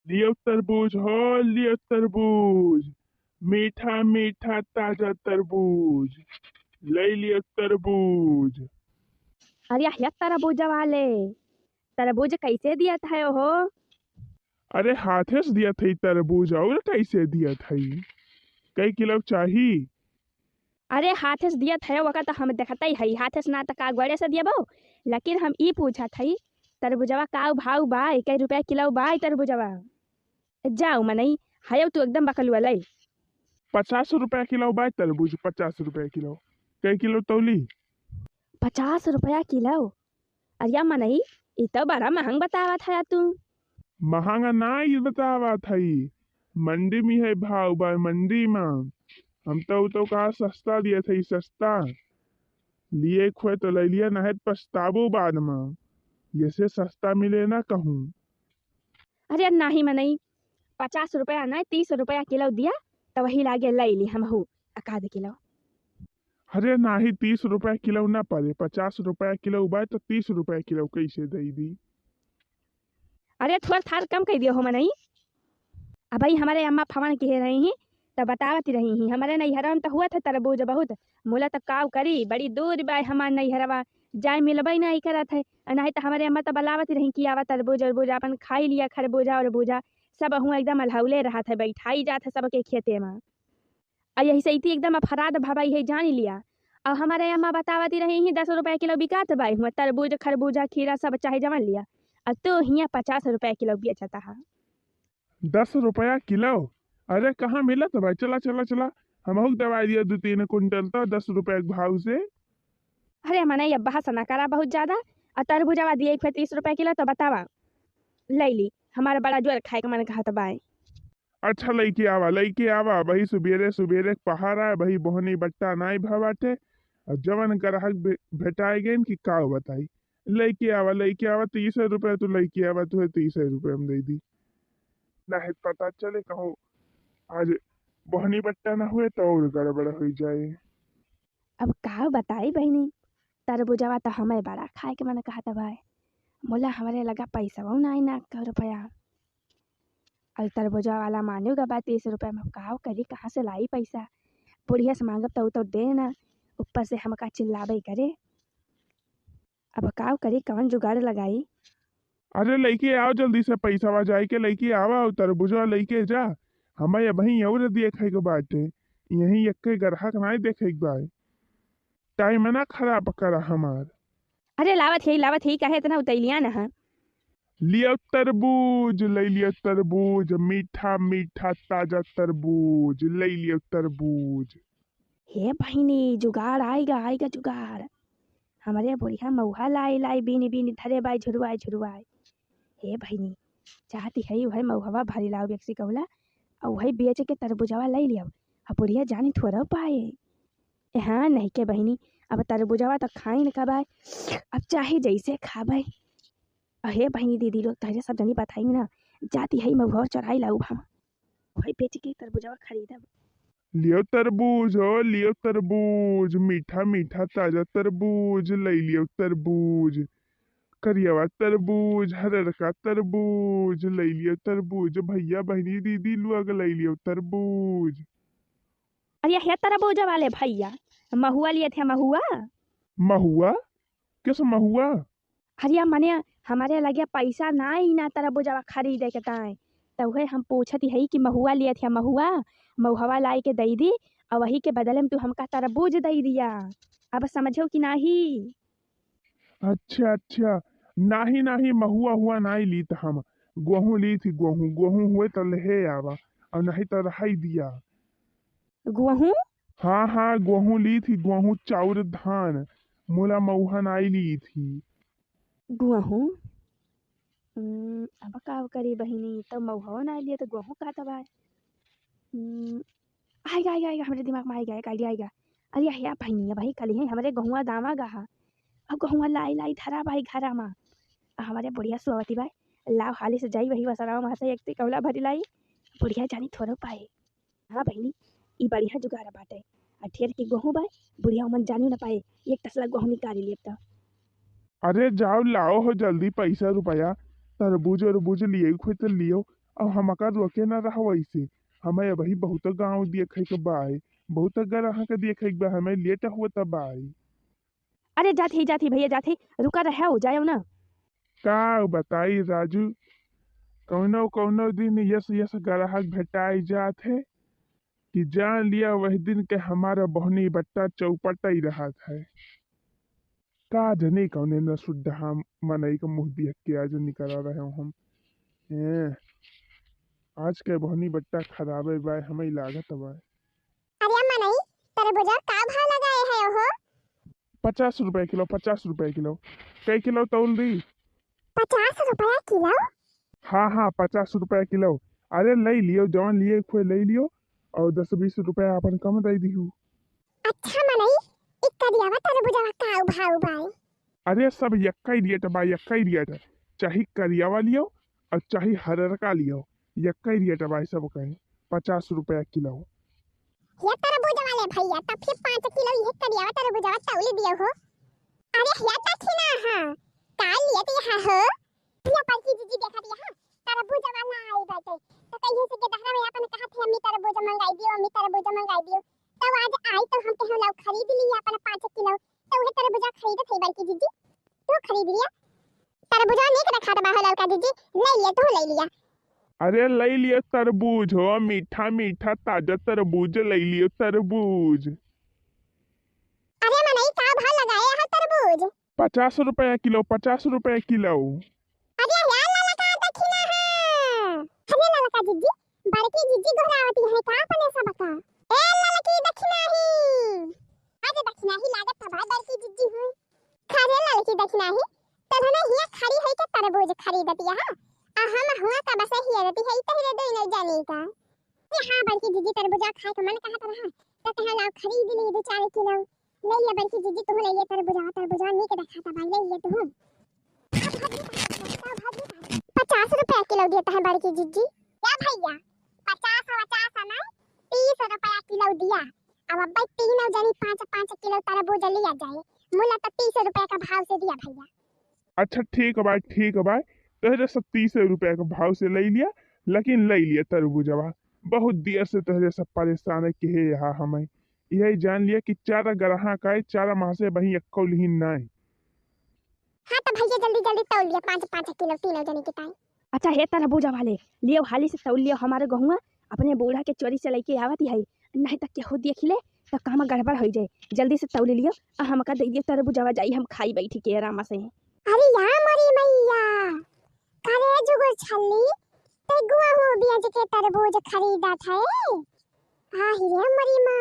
लियो तरबूज हो, लियो तरबूज। मीठा मीठा ताजा तरबूज। ले लियो तरबूज। अरे ये तरबूज वाले, तरबूज कैसे दिया था हो? अरे हाथे से दिया थी तरबूज, और कैसे दिया थी? कई किलो चाहिए? अरे हाथे से दिया था वका तो हम देखते ही है, हाथे से ना तो का गोड़े से दिया बो। लेकिन हम ई पूछा थी तरबूजवा का भाव बा, कई रुपया किलो बा ई तरबूजवा? जाओ मनई, हायो तू एकदम बकलुआ लई। 50 रुपया किलो बा तरबूज, 50 रुपया किलो। कई किलो तौली? 50 रुपया किलो? अरे मनई, ई तो बड़ा महंग बतावा था तू। महंगा ना ही बतावा थई। मंडी में है भाव बा, मंडी में। हम तो कहा सस्ता दिया था, सस्ता। लिए खोए तो ले लिया, ना है तो पछताबो बाद में। ये से सस्ता मिले ना कहूँ। अरे नहीं मनई, 50 रुपया नहीं 30 रुपया किलो दिया तो वही लागे लई ली हम हूँ आधा किलो। अरे ना ही 30 रुपया किलो ना पड़े, 50 रुपया किलो बा तो 30 रुपया किलो कैसे दे दी? अरे थोड़ा थार कम कर दियो हो मनई। अब भाई हमारे अम्मा फवन कह रही हैं तो बतावती रही हैं, हमारे नैहरा में तो हुआ था तरबूज बहुत। मोला तो काव करी बड़ी दूर बाय हमार नैहरवा, जाए मिलबई नहीं करत है। नहीं तो हमारे अम्मा तो बलावती रही कि आवा तरबूज अरबूज अपन खाई लिया, खरबूजा और बूजा सब हुआ एकदम अलहौले रहा था, बैठाई जात है सबके खेते में। और यही से इतनी एकदम अफराद भवाई है जान लिया। और हमारे अम्मा बतावती रही हैं 10 रुपया किलो बिकात बाई हुआ तरबूज खरबूजा खीरा सब चाहे जमन लिया। और तो हियाँ 50 रुपया किलो बेचता है। 10 रुपया किलो? अरे कहाँ मिला तो भाई, चला चला चला। हम दवाई दिया 2-3 कुंटल तो 10 रुपया के भाव से। अरे मने ये बहस ना करा बहुत ज्यादा। और तरबूजावा दिए 30 रुपया किलो तो बतावा ले ली, हमारा बड़ा जोर खाए का मन कहा तो बाय। अच्छा लईके आवा वही सुबेरे सुबेरे पहाड़ है, वही बोहनी बट्टा नाई भवाटे। और जवन ग्राहक भेटाए गए कि का बताई। लईके आवा 30 रुपया तू लईके आवा, तुहे 30 रुपया में दे दी। ना है पता चले कहूँ आज बोहनी बट्टा ना हुए तो और गड़बड़ हो जाए। अब का बताई बहनी, तरबूजावा तो हमें बड़ा खाए के मन कहा था भाई। मोला हमारे लगा पैसा वो ना 1 रुपया। और तरबूजा वाला मानूगा बात 30 रुपया में का करी, कहाँ से लाई पैसा? बुढ़िया से मांगब तो दे ना, ऊपर से हमका चिल्लाबे करे। अब का करी, कौन जुगाड़ लगाई? अरे लईके आओ जल्दी से, पैसा वा जाए के लईके आवा और तरबूजा लईके जा। हमें वही और देखे के बाटे, यही एक ग्राहक नहीं देखे के बा। टाइम ना खराब करा हमार। अरे लावत ही कहे इतना उतैलिया ना है। लियो तरबूज, ले लियो तरबूज, मीठा मीठा ताजा तरबूज, ले लियो तरबूज। हे बहिनी, जुगाड़ आएगा आएगा जुगाड़। हमारे बुढ़िया मऊहा लाई लाई बीनी बीनी धरे बाई झुरवाए झुरवाए। हे बहिनी, चाहती है वही मऊहवा भरी लाओ बेक्सी कौला और वही बेच के तरबूजवा ले लिया। अब बुढ़िया जानी थोड़ा पाए। हाँ नहीं के बहिनी, अब तरबूजवा तो खाई न कबाए, अब चाहे जैसे खाबे। हे बहिनी दीदी लोग तहरे सब जनी बताई ना, जाती है मऊहवा चढ़ाई लाऊ हम, वही बेच के तरबूजवा खरीदब। लियो तरबूज हो, लियो तरबूज, मीठा मीठा ताजा तरबूज, ले लियो तरबूज। करियवा तरबूज, हररका तरबूज, ले लियो तरबूज। भैया बहनी दीदी लोग ले लियो तरबूज। अरे हे तरबूजा वाले भैया, महुआ लिए थे महुआ? महुआ? किस महुआ? अरे मने हमारे लगे पैसा ना ही ना तरबूजवा खरीदे के ताई, तो वही हम पूछती है कि महुआ लिए थे महुआ, महुआ लाई के दई दी और वही के बदले में तू हमका तरबूज दई दिया। अब समझो कि नहीं? अच्छा अच्छा। नाही नाही, महुआ हुआ नहीं ली तो हम गेहूं ली थी, गेहूं गेहूं हुए तो ले आवा। और नहीं तो रहाई दिया। गेहूं? हाँ हाँ, गेहूं ली थी, गेहूं चाउर धान। मोला महुआ नहीं ली थी। गेहूं? अब का करी बहिनी, तो महुआ ना लिए तो गेहूं का तबाय। आएगा आएगा आएगा, हमारे दिमाग में आएगा एक आइडिया आएगा। अरे या बहिनी भाई कल ही हमारे गहुआ दामा गहा, अब गहुआ लाई लाई धरा भाई घरा में। हमारे बुढ़िया सुअवती भाई लाओ हाली से जाई वही वसराव वहाँ से एक कौला भरी लाई, बुढ़िया जानी थोड़ो पाए। हाँ बहिनी, ई बढ़िया जुगाड़ बाटे। ठेर के गेहूं बाय, बुढ़िया मन जानी न पाए, एक तसला गेहूं निकाली लिए तो। अरे जाओ लाओ हो जल्दी पैसा रुपया। तरबूज उरबूज लिए खोए तो लियो। और हमका रोके ना रहा वैसे। हमें वही बहुत गाँव देखे के बाई, बहुत ग्राहक के देखे के बा, हमें लेट हुआ तब आई। अरे जाती भैया जाती, रुका रहे हो जाओ ना। का बताई राजू, कौनो कौनो दिन यस यस ग्राहक भेटाई जात है कि जान लिया वही दिन के हमारा बहनी बट्टा चौपटा ही रहा है। का जने कौने न शुद्ध हम मनई का मुंह देख के आज निकल रहे हो हम। ए, आज के बहनी बट्टा खराबे बाय हमें लागत बाय। अरे अम्मा नहीं, तरबूजा का भाव लगाए है हो? 50 रुपए किलो, 50 रुपए किलो। कई किलो तौल दी? 50 रुपया किलो? हाँ हाँ 50 रुपए किलो। अरे ले लियो, जौन लिए खोए ले लियो और 10-20 रुपया अपन कम दे दिहू। अच्छा मनई, इक्का दिया वा तरबूजा का भाव बाई। अरे सब यक्का ही रेट बा, यक्का ही रेट। चाहे करियावा लियो और चाहे हररका लियो, यक्का ही रेट बा सब कहे। 50 रुपया किलो। ये तरबूजा वाले भैया तब फिर 5 किलो ये करिया वा तरबूजा तौली दियो हो। अरे या दक्षिणा हां, का लिए ती हा हो? या पर की जीजी देखा दिया हां, तरबूजा वाला आई बाटे। तो कहिए से के दहरा में अपन कहा थे अम्मी तरबूजा मंगाई दियो, अम्मी तरबूजा मंगाई दियो। तब आज आई तो हम कहे लाओ खरीद ली अपन 5 किलो। तो वह तरबूजा खरीद थे बल्कि जीजी। तू खरीद लिया? तरबूजा नहीं रखा था बाहर लड़का जीजी, ले लिया तो ले लिया। अरे ले लियो तरबूज हो, मीठा मीठा ताजा तरबूज ले लियो तरबूज। अरे मनई का भाव लगाए है तरबूज? 50 रुपया किलो, 50 रुपया किलो। अरे यार लाला का दक्षिणा है। अरे लाला का जीजी, बड़की जीजी घोरावती है का अपने सब का? ए लाला की दक्षिणा ही। आज दक्षिणा ही लागत था भाई बड़की जीजी हुई। खरे लाला की दक्षिणा ही। तब ना हिया खड़ी है के तरबूज खरीदती है। आ हम हुआ का बस ही रहती है इतने ही दे नहीं जानी का। हां बड़की जीजी तरबूजा खाए के मन कहा था हां, तो कहे लाओ खरीद ली 2-4 किलो। ले लिया बड़की जीजी, तू ले लिया तरबूजा नहीं के देखा था भाई, ले लिया तू। 50 रुपया किलो देता है बड़की जीजी। क्या भैया 50 ना 30 रुपया किलो दिया। अब अब्बा तीनों जनी 5-5 किलो तरबूज लिया जाए। मूला तो 30 रुपया का भाव से दिया भैया। अच्छा ठीक है भाई, ठीक है भाई। तहरे सब 30 रुपया के भाव से ले लिया, लेकिन ले लिया तरबूजवा। बहुत देर से तहरे सब परेशान है कि हे यहाँ हमें यही जान लिया कि 4 ग्राहक आए, 4 माह से वही एक ही नहीं। हाँ तो भैया जल्दी जल्दी तौल लिया 5-5 किलो तीनों जनी के ताई। अच्छा हे तरबूजा वाले लियो, हाली से तौल लियो हमारे गहुआ। अपने बूढ़ा के चोरी से लेके आवत है, नहीं तक केहू देख ले तो काम गड़बड़ हो जाए। जल्दी से तौल लियो आ हमका दे दियो तरबूजा, जाई हम खाई बैठी के आराम से। अरे यार मरी मैया, करे जुगुर छल्ली ते गुआ हो बिया के तरबूज खरीदा था। आ ही रे मरी माँ,